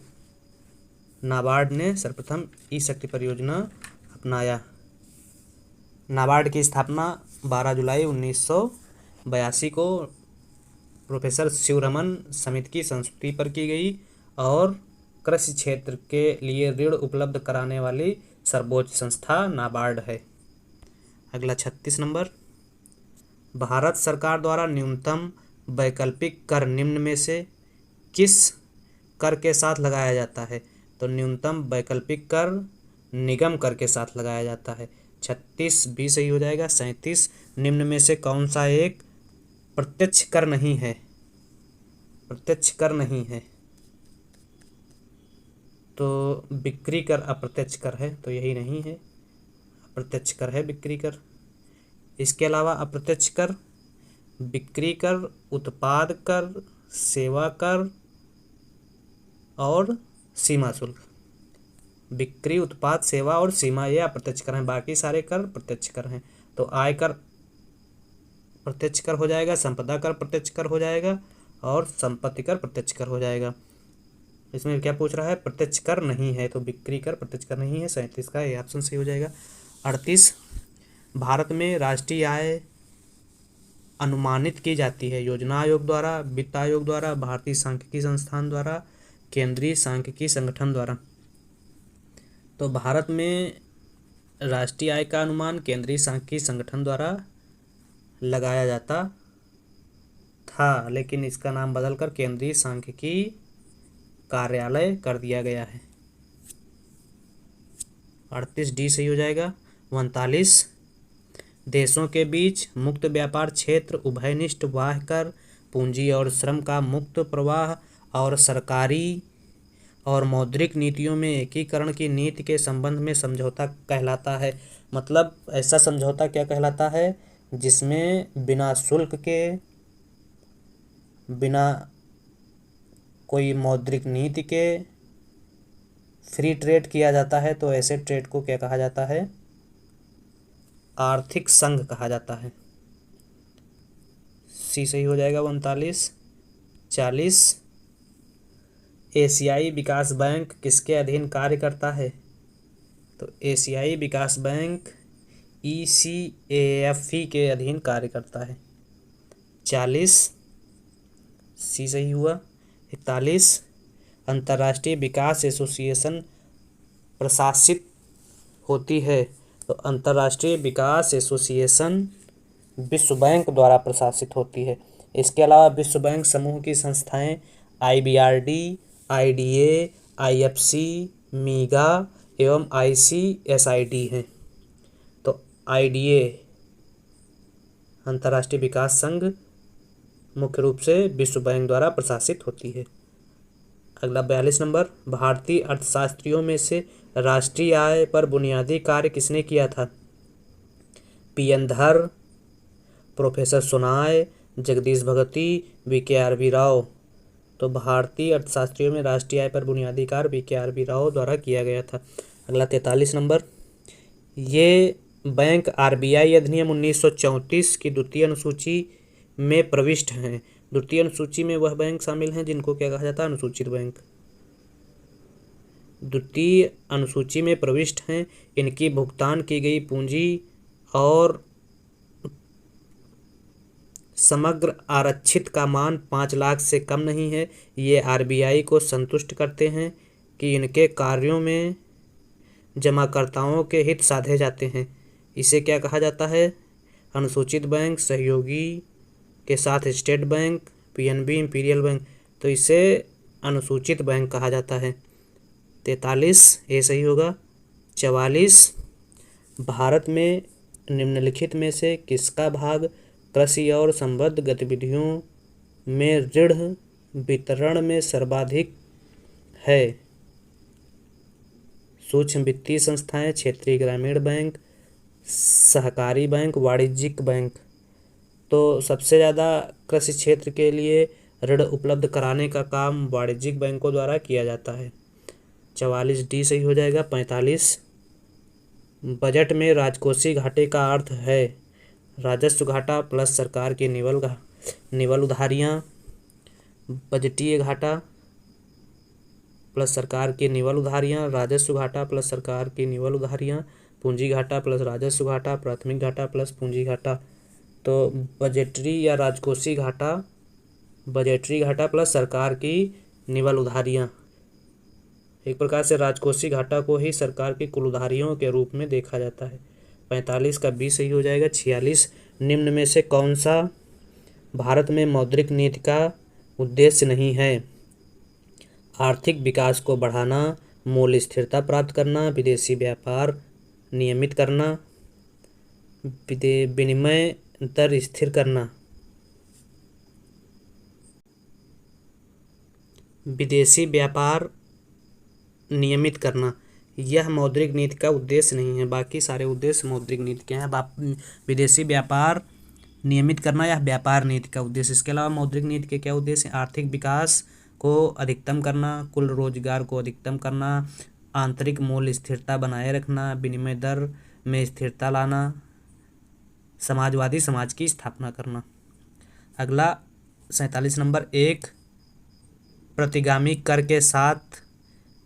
ने सर्वप्रथम ई शक्ति परियोजना अपनाया। नाबार्ड की स्थापना 12 जुलाई 1982 को प्रोफेसर शिवरमन समिति की संस्तुति पर की गई और कृषि क्षेत्र के लिए ऋण उपलब्ध कराने वाली सर्वोच्च संस्था नाबार्ड है। अगला 36 नंबर, भारत सरकार द्वारा न्यूनतम वैकल्पिक कर निम्न में से किस कर के साथ लगाया जाता है? तो न्यूनतम वैकल्पिक कर निगम कर के साथ लगाया जाता है। 36 भी सही हो जाएगा। 37 निम्न में से कौन सा एक प्रत्यक्ष कर नहीं है? प्रत्यक्ष कर नहीं है तो बिक्री कर अप्रत्यक्ष कर है, तो यही नहीं है, अप्रत्यक्ष कर है बिक्री कर। इसके अलावा अप्रत्यक्ष कर बिक्री कर, उत्पाद कर, सेवा कर और सीमा शुल्क। बिक्री, उत्पाद, सेवा और सीमा ये अप्रत्यक्ष कर हैं, बाकी सारे कर प्रत्यक्ष कर हैं। तो आय कर प्रत्यक्ष कर हो जाएगा, संपदा कर प्रत्यक्ष कर हो जाएगा और संपत्ति कर प्रत्यक्ष कर हो जाएगा। इसमें क्या पूछ रहा है? प्रत्यक्ष कर नहीं है, तो बिक्री कर प्रत्यक्ष कर नहीं है। 37 का ये ऑप्शन सही हो जाएगा। 38 भारत में राष्ट्रीय आय अनुमानित की जाती है योजना आयोग द्वारा, वित्त आयोग द्वारा, भारतीय सांख्यिकी संस्थान द्वारा, केंद्रीय सांख्यिकी संगठन द्वारा। तो भारत में राष्ट्रीय आय का अनुमान केंद्रीय सांख्यिकी संगठन द्वारा लगाया जाता था, लेकिन इसका नाम बदलकर केंद्रीय सांख्यिकी कार्यालय कर दिया गया है। 38 डी सही हो जाएगा। 39 देशों के बीच मुक्त व्यापार क्षेत्र, उभयनिष्ठ वाह्य कर, पूंजी और श्रम का मुक्त प्रवाह और सरकारी और मौद्रिक नीतियों में एकीकरण की नीति के संबंध में समझौता कहलाता है। मतलब ऐसा समझौता क्या कहलाता है? जिसमें बिना शुल्क के, बिना कोई मौद्रिक नीति के फ्री ट्रेड किया जाता है, तो ऐसे ट्रेड को क्या कहा जाता है? आर्थिक संघ कहा जाता है। सी सही हो जाएगा। 39 40 एशियाई विकास बैंक किसके अधीन कार्य करता है? तो एशियाई विकास बैंक ECAFE के अधीन कार्य करता है। 40 सी सही हुआ। 41 अंतर्राष्ट्रीय विकास एसोसिएशन प्रशासित होती है, तो अंतर्राष्ट्रीय विकास एसोसिएशन विश्व बैंक द्वारा प्रशासित होती है। इसके अलावा विश्व बैंक समूह की संस्थाएं IBRD, IDA, IFC, मीगा एवं ICSID हैं। तो IDA अंतर्राष्ट्रीय विकास संघ मुख्य रूप से विश्व बैंक द्वारा प्रशासित होती है। अगला 42 नंबर, भारतीय अर्थशास्त्रियों में से राष्ट्रीय आय पर बुनियादी कार्य किसने किया था? PN धर, प्रोफेसर सोनाय, जगदीश भगती, VKRB राव। तो भारतीय अर्थशास्त्रियों में राष्ट्रीय आय पर बुनियादी कार्य VKRB राव द्वारा किया गया था। अगला 43 नंबर, ये बैंक RBI अधिनियम 1934 की द्वितीय अनुसूची में प्रविष्ट हैं। द्वितीय अनुसूची में वह बैंक शामिल हैं जिनको क्या कहा जाता है? अनुसूचित बैंक। द्वितीय अनुसूची में प्रविष्ट हैं। इनकी भुगतान की गई पूंजी और समग्र आरक्षित का मान 5 लाख से कम नहीं है। ये RBI को संतुष्ट करते हैं कि इनके कार्यों में जमाकर्ताओं के हित साधे जाते हैं। इसे क्या कहा जाता है? अनुसूचित बैंक, सहयोगी के साथ state bank, PNB, imperial bank. तो इसे अनुसूचित बैंक कहा जाता है। 43 ये सही होगा। 44 भारत में निम्नलिखित में से किसका भाग कृषि और संबद्ध गतिविधियों में ऋण वितरण में सर्वाधिक है? सूक्ष्म वित्तीय संस्थाएं, क्षेत्रीय ग्रामीण बैंक, सहकारी बैंक, वाणिज्यिक बैंक। तो सबसे ज़्यादा कृषि क्षेत्र के लिए ऋण उपलब्ध कराने का काम वाणिज्यिक बैंकों द्वारा किया जाता है। 44 डी सही हो जाएगा। 45 बजट में राजकोषीय घाटे का अर्थ है राजस्व घाटा प्लस सरकार की निवल उधारियाँ, बजटीय घाटा प्लस सरकार की निवल उधारियाँ, राजस्व घाटा प्लस सरकार की निवल उधारियाँ, पूंजी घाटा प्लस राजस्व घाटा, प्राथमिक घाटा प्लस पूंजी घाटा। तो बजटरी या राजकोषीय घाटा, बजटरी घाटा प्लस सरकार की निवल उधारियाँ। एक प्रकार से राजकोषीय घाटा को ही सरकार की कुल उधारियों के रूप में देखा जाता है। 45 का बी सही हो जाएगा। 46 निम्न में से कौन सा भारत में मौद्रिक नीति का उद्देश्य नहीं है? आर्थिक विकास को बढ़ाना, मूल्य स्थिरता प्राप्त करना, विदेशी व्यापार नियमित करना, विनिमय दर स्थिर करना। विदेशी व्यापार नियमित करना, यह मौद्रिक नीति का उद्देश्य नहीं है। बाकी सारे उद्देश्य मौद्रिक नीति के हैं। विदेशी व्यापार नियमित करना यह व्यापार नीति का उद्देश्य। इसके अलावा मौद्रिक नीति के क्या उद्देश्य हैं? आर्थिक विकास को अधिकतम करना, कुल रोजगार को अधिकतम करना, आंतरिक मूल्य स्थिरता बनाए रखना, विनिमय दर में स्थिरता लाना, समाजवादी समाज की स्थापना करना। अगला 47 नंबर, एक प्रतिगामी कर के साथ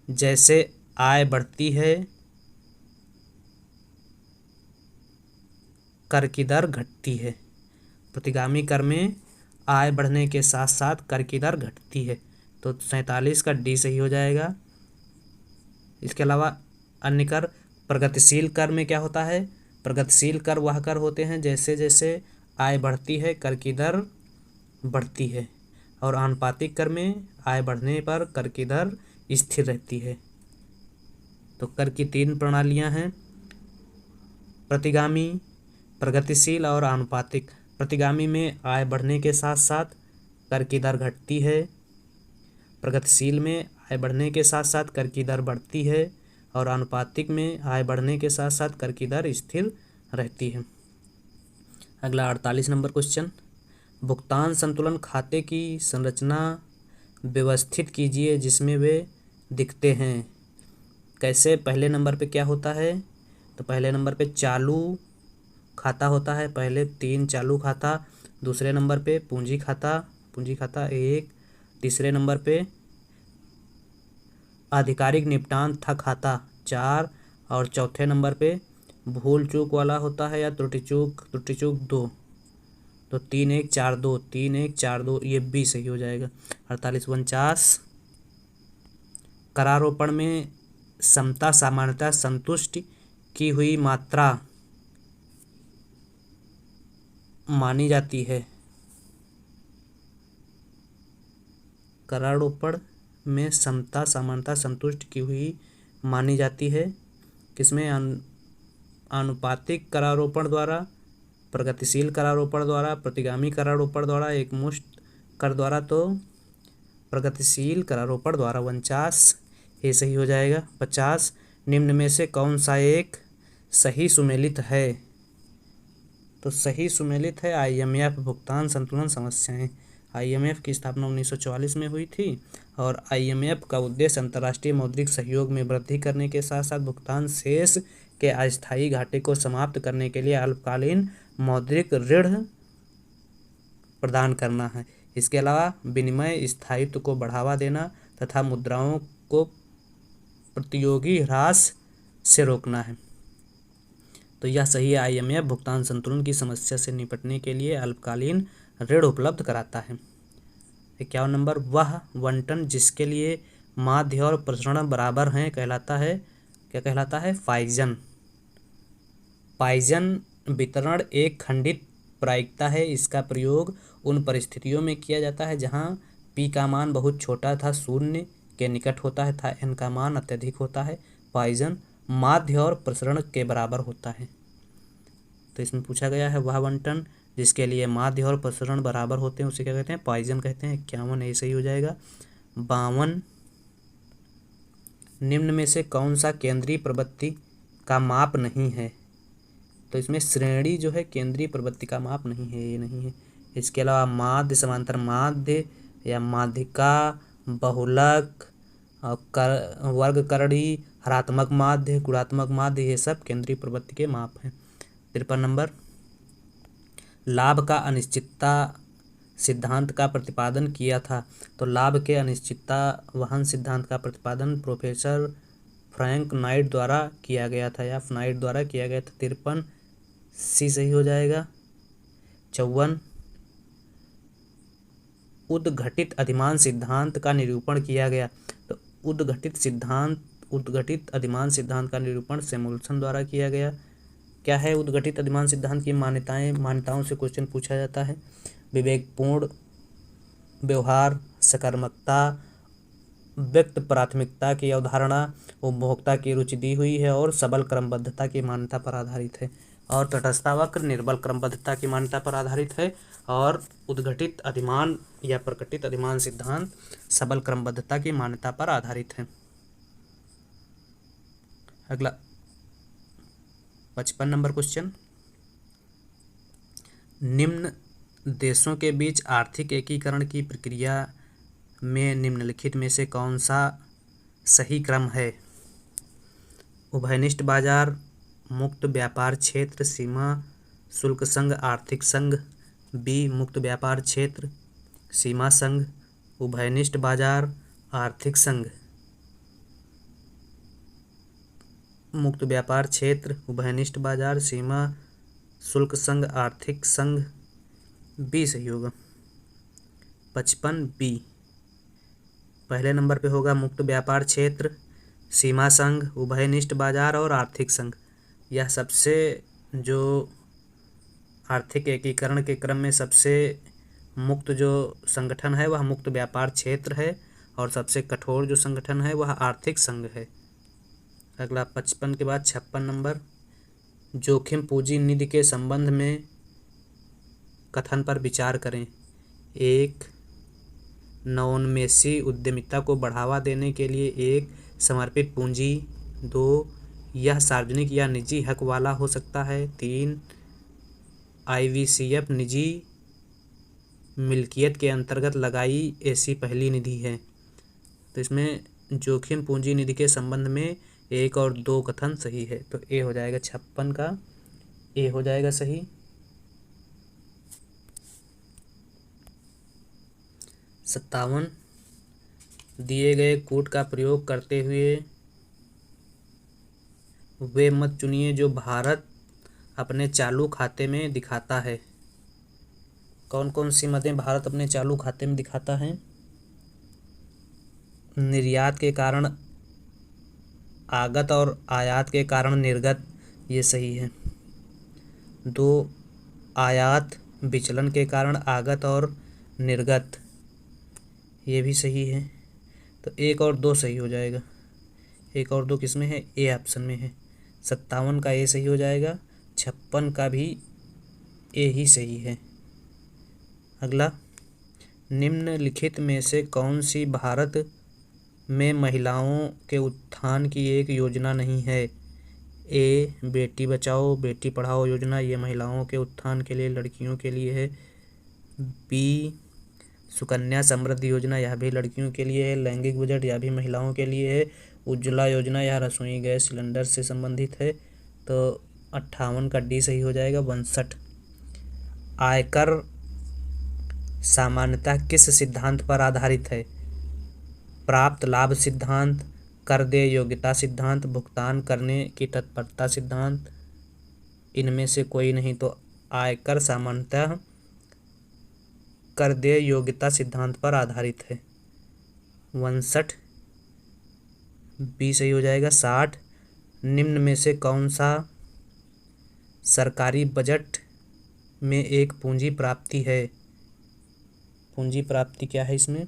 जैसे आय बढ़ती है कर की दर घटती है। प्रतिगामी कर में आय बढ़ने के साथ साथ कर की दर घटती है, तो 47 का डी सही हो जाएगा। इसके अलावा अन्य कर, प्रगतिशील कर में क्या होता है? प्रगतिशील कर वह कर होते हैं जैसे जैसे आय बढ़ती है कर की दर बढ़ती है, और आनुपातिक कर में आय बढ़ने पर कर की दर स्थिर रहती है। तो कर की 3 प्रणालियां हैं, प्रतिगामी, प्रगतिशील और आनुपातिक। प्रतिगामी में आय बढ़ने के साथ साथ कर की दर घटती है, प्रगतिशील में आय बढ़ने के साथ साथ कर की दर बढ़ती है, और आनुपातिक में आय बढ़ने के साथ साथ कर की दर स्थिर रहती है। अगला 48 नंबर क्वेश्चन, भुगतान संतुलन खाते की संरचना व्यवस्थित कीजिए जिसमें वे दिखते हैं। कैसे? पहले नंबर पे क्या होता है? तो पहले नंबर पे चालू खाता होता है, पहले 3 चालू खाता, दूसरे नंबर पे पूंजी खाता 1, तीसरे नंबर पे आधिकारिक निपटान था खाता 4, और चौथे नंबर पे भूल चूक वाला होता है या त्रुटि चूक 2। तो 3 1 4 2, 3 1 4 2, ये भी सही हो जाएगा। 48 49, करारोपण में समता सामान्यतः संतुष्ट की हुई मात्रा मानी जाती है। करारोपण में समता सामान्यतः संतुष्ट की हुई मानी जाती है। किसमें? आनुपातिक करारोपण द्वारा, प्रगतिशील करारोपण द्वारा, प्रतिगामी करारोपण द्वारा, एकमुश्त कर द्वारा। तो प्रगतिशील करारोपण द्वारा। 49 ये सही हो जाएगा। 50, निम्न में से कौन सा एक सही सुमेलित है? तो सही सुमेलित है IMF भुगतान संतुलन समस्याएं। IMF की स्थापना 1944 में हुई थी, और IMF का उद्देश्य अंतर्राष्ट्रीय मौद्रिक सहयोग में वृद्धि करने के साथ साथ भुगतान शेष के अस्थायी घाटे को समाप्त करने के लिए अल्पकालीन मौद्रिक ऋण प्रदान करना है। इसके अलावा विनिमय स्थायित्व को बढ़ावा देना तथा मुद्राओं को प्रतियोगी ह्रास से रोकना है। तो यह सही है। IMF भुगतान संतुलन की समस्या से निपटने के लिए अल्पकालीन ऋण उपलब्ध कराता है। 51 नंबर, वह बंटन जिसके लिए माध्य और प्रसरण बराबर हैं कहलाता है, क्या कहलाता है? पॉइजन। पॉइजन वितरण एक खंडित प्रायिकता है। इसका प्रयोग उन परिस्थितियों में किया जाता है जहां P का मान बहुत छोटा था, 0 के निकट होता है तथा N का मान अत्यधिक होता है। पॉइजन माध्य और प्रसरण के बराबर होता है। तो इसमें पूछा गया है वह बंटन जिसके लिए माध्य और प्रसरण बराबर होते हैं उसे क्या कहते हैं? पॉइजन कहते हैं। 51 ये सही हो जाएगा। 52, निम्न में से कौन सा केंद्रीय प्रवृत्ति का माप नहीं है? तो इसमें श्रेणी जो है केंद्रीय प्रवृत्ति का माप नहीं है, ये नहीं है। इसके अलावा माध्य, समांतर माध्य या माध्यिका, बहुलक, वर्गकरणी, हरात्मक माध्य, गुणात्मक माध्य, ये सब केंद्रीय प्रवृत्ति के माप हैं। 53 नंबर, लाभ का अनिश्चितता सिद्धांत का प्रतिपादन किया था। तो लाभ के अनिश्चितता वहन सिद्धांत का प्रतिपादन प्रोफेसर फ्रैंक नाइट द्वारा किया गया था, या नाइट द्वारा किया गया था। 53 सी सही हो जाएगा। 54, उद्घटित अधिमान सिद्धांत का निरूपण किया गया। तो उद्घटित अधिमान सिद्धांत का निरूपण सैमुअल्सन द्वारा किया गया। क्या है उद्घटित अधिमान सिद्धांत की मान्यताओं से क्वेश्चन पूछा जाता है। विवेकपूर्ण व्यवहार, सकारात्मकता, व्यक्त प्राथमिकता की अवधारणा, उपभोक्ता की रुचि दी हुई है और सबल क्रमबद्धता की मान्यता पर आधारित है। और तटस्थता वक्र निर्बल क्रमबद्धता की मान्यता पर आधारित है। और उद्घटित अधिमान या प्रकटित अधिमान सिद्धांत सबल क्रमबद्धता की मान्यता पर आधारित है। अगला 55 नंबर क्वेश्चन, निम्न देशों के बीच आर्थिक एकीकरण की प्रक्रिया में निम्नलिखित में से कौन सा सही क्रम है। उभयनिष्ठ बाजार, मुक्त व्यापार क्षेत्र, सीमा शुल्क संघ, आर्थिक संघ। बी, मुक्त व्यापार क्षेत्र, सीमा संघ, उभयनिष्ठ बाजार, आर्थिक संघ। मुक्त व्यापार क्षेत्र, उभयनिष्ठ बाजार, सीमा शुल्क संघ, आर्थिक संघ। बी सही होगा। 55 बी। पहले नंबर पे होगा मुक्त व्यापार क्षेत्र, सीमा संघ, उभयनिष्ठ बाजार और आर्थिक संघ। यह सबसे जो आर्थिक एकीकरण के क्रम में सबसे मुक्त जो संगठन है वह मुक्त व्यापार क्षेत्र है और सबसे कठोर जो संगठन है वह आर्थिक संघ है। अगला 55 के बाद 56 नंबर, जोखिम पूंजी निधि के संबंध में कथन पर विचार करें। 1, नवोन्मेषी उद्यमिता को बढ़ावा देने के लिए एक समर्पित पूंजी। 2, यह सार्वजनिक या निजी हक वाला हो सकता है। 3, IVCF निजी मिल्कियत के अंतर्गत लगाई ऐसी पहली निधि है। तो इसमें जोखिम पूंजी निधि के संबंध में 1 और 2 कथन सही है। तो ए हो जाएगा 56 का, ए हो जाएगा सही। 57, दिए गए कोड का प्रयोग करते हुए वे मत चुनिए जो भारत अपने चालू खाते में दिखाता है। कौन कौन सी मदें भारत अपने चालू खाते में दिखाता है। निर्यात के कारण आगत और आयात के कारण निर्गत, ये सही है। 2, आयात विचलन के कारण आगत और निर्गत, ये भी सही है। तो 1 और 2 सही हो जाएगा। 1 और 2 किस में है, ए ऑप्शन में है। 57 का ए सही हो जाएगा, 56 का भी ए ही सही है। अगला, निम्नलिखित में से कौन सी भारत में महिलाओं के उत्थान की एक योजना नहीं है। ए, बेटी बचाओ बेटी पढ़ाओ योजना, ये महिलाओं के उत्थान के लिए, लड़कियों के लिए है। बी, सुकन्या समृद्धि योजना, यह भी लड़कियों के लिए है। लैंगिक बजट, यह भी महिलाओं के लिए है। उज्ज्वला योजना, यह रसोई गैस सिलेंडर से संबंधित है। तो 58 का डी सही हो जाएगा। 62, आयकर सामान्यतः किस सिद्धांत पर आधारित है। प्राप्त लाभ सिद्धांत, कर देय योग्यता सिद्धांत, भुगतान करने की तत्परता सिद्धांत, इनमें से कोई नहीं। तो आयकर सामान्यतः कर देय योग्यता सिद्धांत पर आधारित है। 59 बी सही हो जाएगा। 60, निम्न में से कौन सा सरकारी बजट में एक पूंजी प्राप्ति है। पूंजी प्राप्ति क्या है इसमें।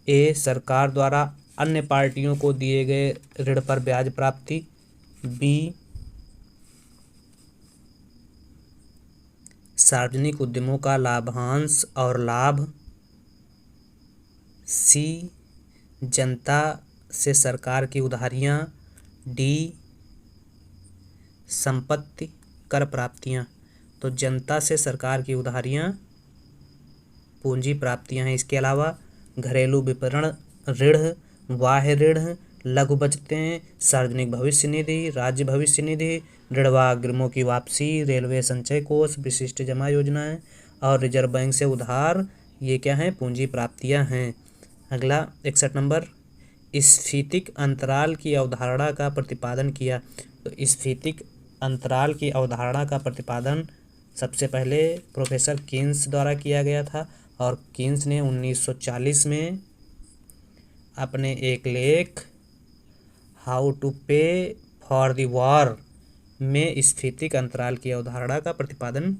ए, सरकार द्वारा अन्य पार्टियों को दिए गए ऋण पर ब्याज प्राप्ति। बी, सार्वजनिक उद्यमों का लाभांश और लाभ। सी, जनता से सरकार की उधारियां। डी, संपत्ति कर प्राप्तियां। तो जनता से सरकार की उधारियां पूंजी प्राप्तियां हैं। इसके अलावा घरेलू विपणन ऋण, बाह्य ऋण, लघु बचतें, सार्वजनिक भविष्य निधि, राज्य भविष्य निधि, ऋणग्रहों की वापसी, रेलवे संचय कोष, विशिष्ट जमा योजनाएं और रिजर्व बैंक से उधार, ये क्या हैं, पूंजी प्राप्तियां हैं। अगला 61 नंबर, स्फीतिक अंतराल की अवधारणा का प्रतिपादन किया। तो स्फीतिक अंतराल की अवधारणा का प्रतिपादन सबसे पहले प्रोफेसर कीन्स द्वारा किया गया था और कीन्स ने 1940 में अपने एक लेख हाउ टू पे फॉर द वॉर में स्फीतिक अंतराल की अवधारणा का प्रतिपादन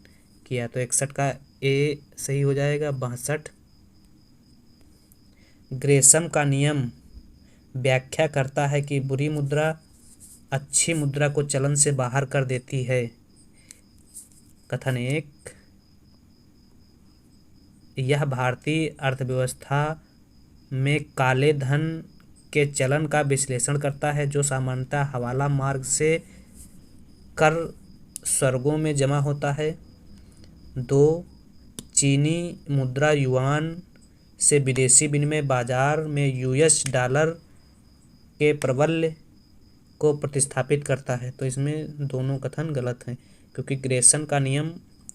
किया। तो 61 का ए सही हो जाएगा। 62 ग्रेसम का नियम व्याख्या करता है कि बुरी मुद्रा अच्छी मुद्रा को चलन से बाहर कर देती है। कथन 1, यह भारतीय अर्थव्यवस्था में काले धन के चलन का विश्लेषण करता है जो सामान्यतः हवाला मार्ग से कर स्वर्गों में जमा होता है। 2, चीनी मुद्रा युआन से विदेशी विनिमय बाजार में यूएस डॉलर के प्राबल्य को प्रतिस्थापित करता है। तो इसमें दोनों कथन गलत हैं क्योंकि ग्रेसन का नियम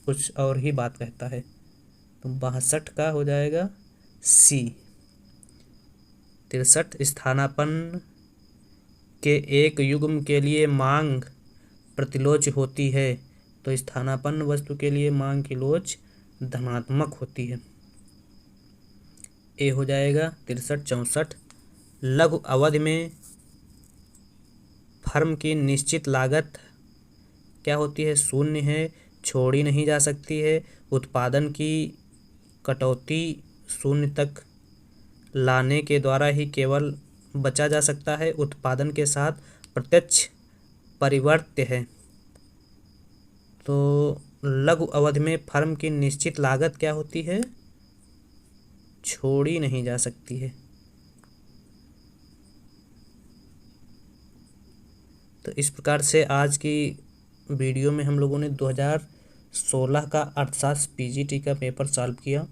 कुछ और ही बात कहता है। तो 62 का हो जाएगा सी। 63 स्थानापन्न के एक युग्म के लिए मांग प्रतिलोच होती है। तो स्थानापन्न वस्तु के लिए मांग की लोच धनात्मक होती है। ए हो जाएगा। 63 64 लघु अवधि में फर्म की निश्चित लागत क्या होती है? शून्य है, छोड़ी नहीं जा सकती है। उत्पादन की कटौती शून्य तक लाने के द्वारा ही केवल बचा जा सकता है। उत्पादन के साथ प्रत्यक्ष परिवर्त्य है। तो लघु अवधि में फर्म की निश्चित लागत क्या होती है? छोड़ी नहीं जा सकती है। तो इस प्रकार से आज की वीडियो में हम लोगों ने 2016 का अर्थशास्त्र पीजीटी का पेपर सॉल्व किया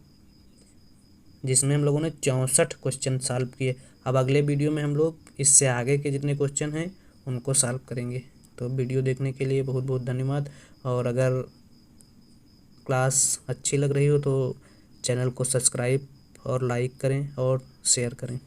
जिसमें हम लोगों ने 64 क्वेश्चन सॉल्व किए। अब अगले वीडियो में हम लोग इससे आगे के जितने क्वेश्चन हैं उनको सॉल्व करेंगे। तो वीडियो देखने के लिए बहुत बहुत धन्यवाद। और अगर क्लास अच्छी लग रही हो तो चैनल को सब्सक्राइब और लाइक करें और शेयर करें।